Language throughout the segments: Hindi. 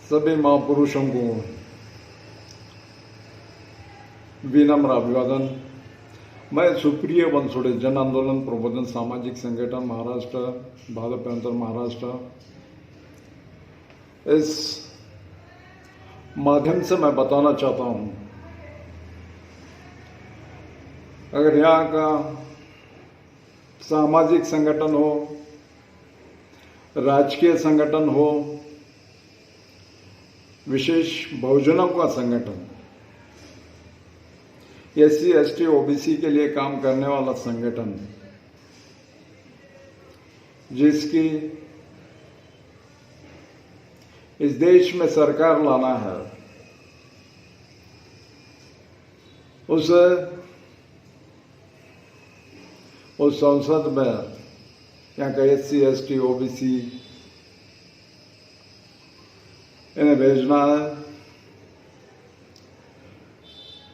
सभी महापुरुषों को विनम्र अभिवादन। मैं सुप्रिय बनसोड़े जन आंदोलन प्रबोधन सामाजिक संगठन महाराष्ट्र, भाजपा अंतर महाराष्ट्र, इस माध्यम से मैं बताना चाहता हूं, अगर यहाँ का सामाजिक संगठन हो, राजकीय संगठन हो, विशेष बहुजनों का संगठन, SC, ST, OBC के लिए काम करने वाला संगठन, जिसकी इस देश में सरकार लाना है, उसे उस संसद में यहाँ का SC, ST, OBC इन्हें भेजना है,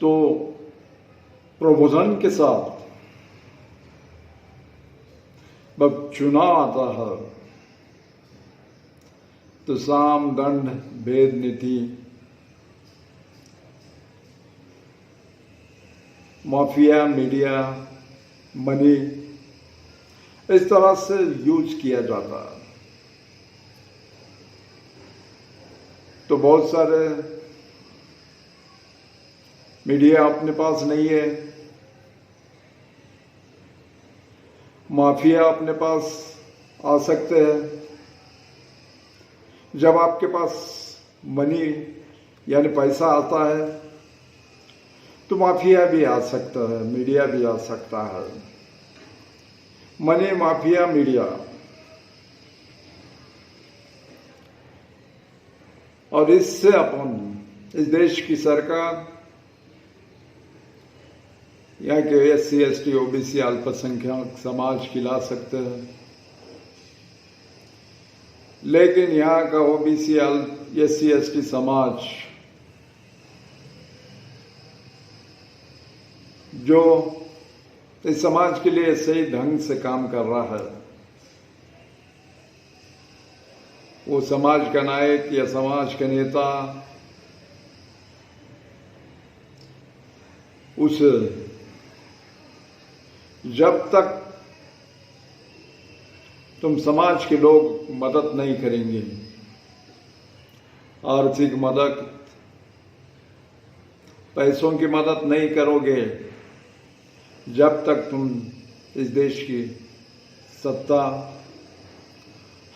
तो प्रबोधन के साथ जब चुनाव आता है तो साम दंड भेद नीति, माफिया, मीडिया, मनी, इस तरह से यूज किया जाता है। तो बहुत सारे मीडिया अपने पास नहीं है, माफिया अपने पास आ सकते हैं। जब आपके पास मनी यानी पैसा आता है तो माफिया भी आ सकता है, मीडिया भी आ सकता है। मनी, माफिया, मीडिया, और इससे अपन इस देश की सरकार, यहाँ के SC, ST, OBC अल्पसंख्यक समाज की ला सकते हैं। लेकिन यहाँ का OBC, SC, ST समाज जो इस समाज के लिए सही ढंग से काम कर रहा है, वो समाज का नायक या समाज का नेता उस जब तक तुम समाज के लोग मदद नहीं करेंगे, आर्थिक मदद, पैसों की मदद नहीं करोगे, जब तक तुम इस देश की सत्ता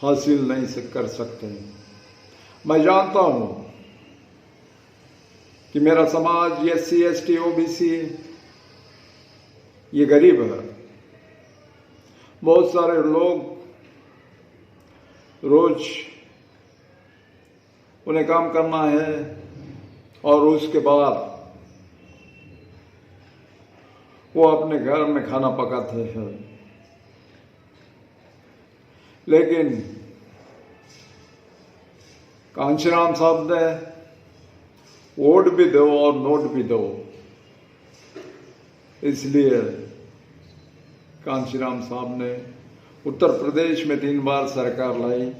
हासिल नहीं कर सकते। मैं जानता हूं कि मेरा समाज SC, ST, OBC ये गरीब है। बहुत सारे लोग रोज उन्हें काम करना है और उसके बाद वो अपने घर में खाना पकाते हैं। लेकिन कांशीराम साहब ने वोट भी दो और नोट भी दो, इसलिए कांशीराम साहब ने उत्तर प्रदेश में 3 बार सरकार लाई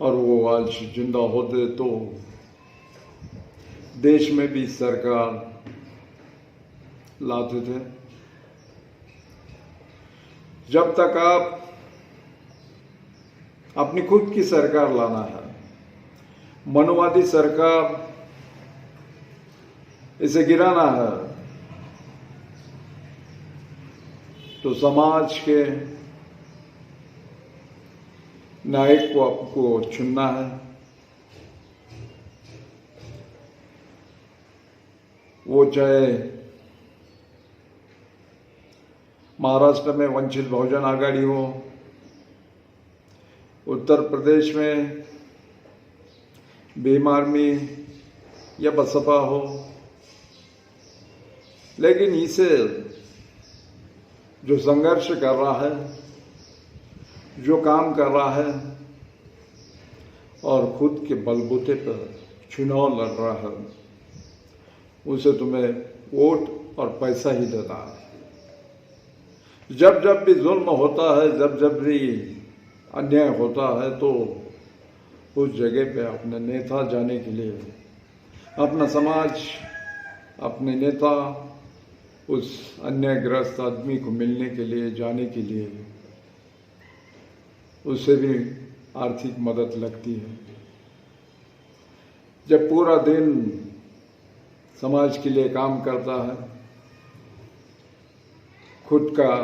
और वो आज जिंदा होते तो देश में भी सरकार लाते थे। जब तक आप अपनी खुद की सरकार लाना है, मनुवादी सरकार, इसे गिराना है, तो समाज के नायक को आपको चुनना है। वो चाहे महाराष्ट्र में वंचित बहुजन आघाड़ी हो, उत्तर प्रदेश में भीम आर्मी या बसपा हो, लेकिन इसे जो संघर्ष कर रहा है, जो काम कर रहा है और खुद के बलबूते पर चुनाव लड़ रहा है, उसे तुम्हें वोट और पैसा ही देना है। जब जब भी जुल्म होता है, जब जब भी अन्याय होता है, तो उस जगह पे अपने नेता जाने के लिए, अपना समाज, अपने नेता उस अन्यायग्रस्त आदमी को मिलने के लिए, जाने के लिए, उससे भी आर्थिक मदद लगती है। जब पूरा दिन समाज के लिए काम करता है, खुद का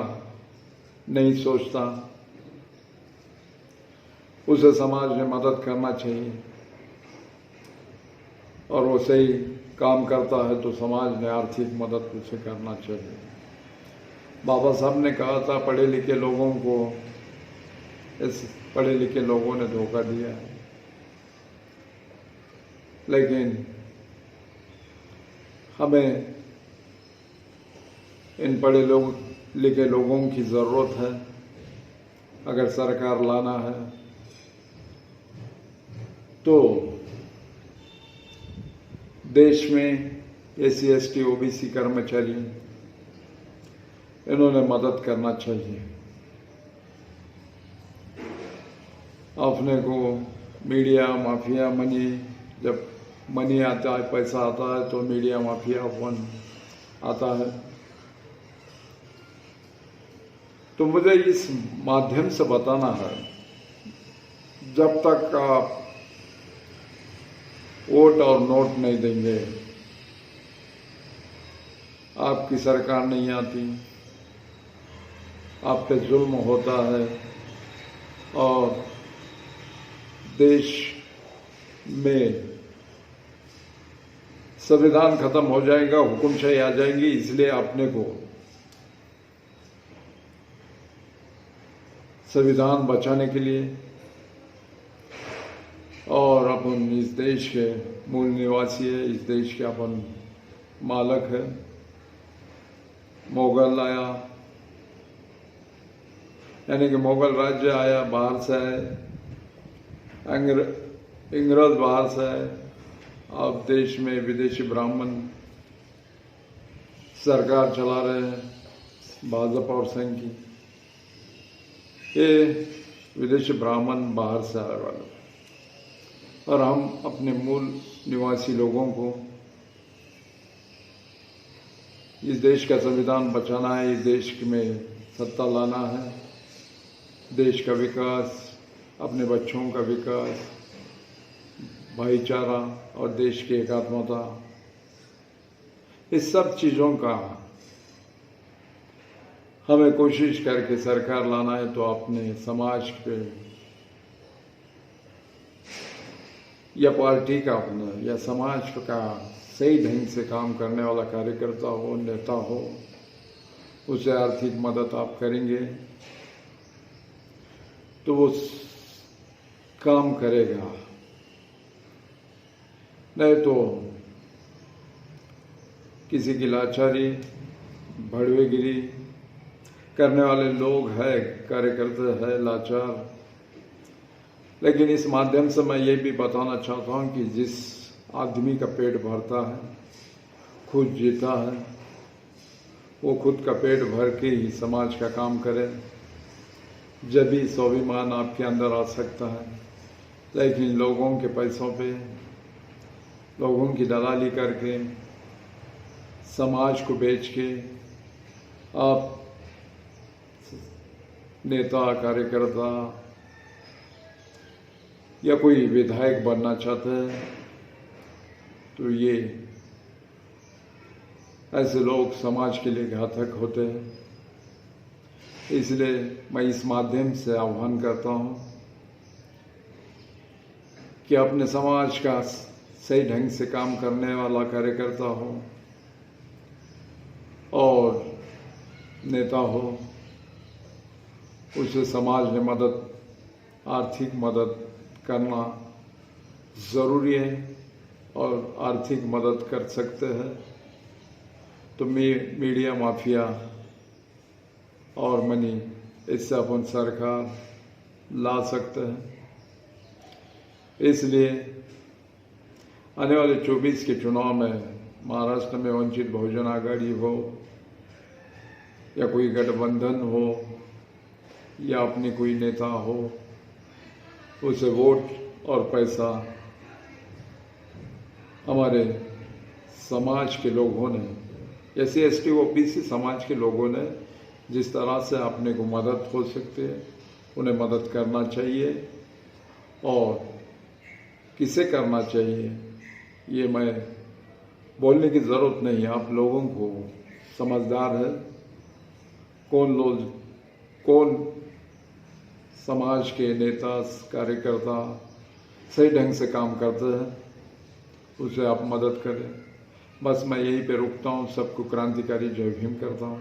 नहीं सोचता, उसे समाज में मदद करना चाहिए। और वो सही काम करता है तो समाज ने आर्थिक मदद उसे करना चाहिए। बाबा साहब ने कहा था, पढ़े लिखे लोगों को, इस पढ़े लिखे लोगों ने धोखा दिया है, लेकिन हमें इन पढ़े लिखे लोगों की ज़रूरत है। अगर सरकार लाना है तो देश में SC ST OBC कर्मचारी, इन्होंने मदद करना चाहिए। अपने को मीडिया माफिया मनी, जब मनी आता है, पैसा आता है, तो मीडिया माफिया अपन आता है। तो मुझे इस माध्यम से बताना है, जब तक आप वोट और नोट नहीं देंगे, आपकी सरकार नहीं आती, आप पे जुल्म होता है और देश में संविधान खत्म हो जाएगा, हुकुमशाही आ जाएगी। इसलिए अपने को संविधान बचाने के लिए, और अपन इस देश के मूल निवासी है, इस देश के अपन मालक है। मुगल आया, यानी कि मुगल राज्य आया, बाहर से आए, अंग्रेज बाहर से आए। अब देश में विदेशी ब्राह्मण सरकार चला रहे हैं, भाजपा और संघ की। ये विदेशी ब्राह्मण बाहर से आने वाले, और हम अपने मूल निवासी लोगों को इस देश का संविधान बचाना है, इस देश में सत्ता लाना है, देश का विकास, अपने बच्चों का विकास, भाईचारा और देश की एकात्मता, इस सब चीज़ों का हमें कोशिश करके सरकार लाना है। तो अपने समाज पे या पार्टी का अपना या समाज का सही ढंग से काम करने वाला कार्यकर्ता हो, नेता हो, उसे आर्थिक मदद आप करेंगे तो वो काम करेगा। नहीं तो किसी की लाचारी, भड़वेगिरी करने वाले लोग हैं, कार्यकर्ता है लाचार। लेकिन इस माध्यम से मैं ये भी बताना चाहता हूँ कि जिस आदमी का पेट भरता है, खुद जीता है, वो खुद का पेट भर के ही समाज का काम करे, जब भी स्वाभिमान आपके अंदर आ सकता है। लेकिन लोगों के पैसों पे, लोगों की दलाली करके, समाज को बेच के आप नेता, कार्यकर्ता या कोई विधायक बनना चाहते हैं, तो ये ऐसे लोग समाज के लिए घातक होते हैं। इसलिए मैं इस माध्यम से आह्वान करता हूँ कि अपने समाज का सही ढंग से काम करने वाला कार्यकर्ता हो और नेता हो, उसे समाज में मदद, आर्थिक मदद करना ज़रूरी है। और आर्थिक मदद कर सकते हैं तो मीडिया माफिया और मनी, इससे अपन सरकार ला सकते हैं। इसलिए आने वाले 24 के चुनाव में महाराष्ट्र में वंचित बहुजन आघाड़ी हो या कोई गठबंधन हो या अपने कोई नेता हो, उसे वोट और पैसा हमारे समाज के लोगों ने, SC ST OBC समाज के लोगों ने जिस तरह से अपने को मदद हो सकती है उन्हें मदद करना चाहिए। और किसे करना चाहिए ये मैं बोलने की ज़रूरत नहीं है, आप लोगों को समझदार है कौन समाज के नेता कार्यकर्ता सही ढंग से काम करते हैं, उसे आप मदद करें। बस मैं यहीं पे रुकता हूँ। सबको क्रांतिकारी जय भीम करता हूँ।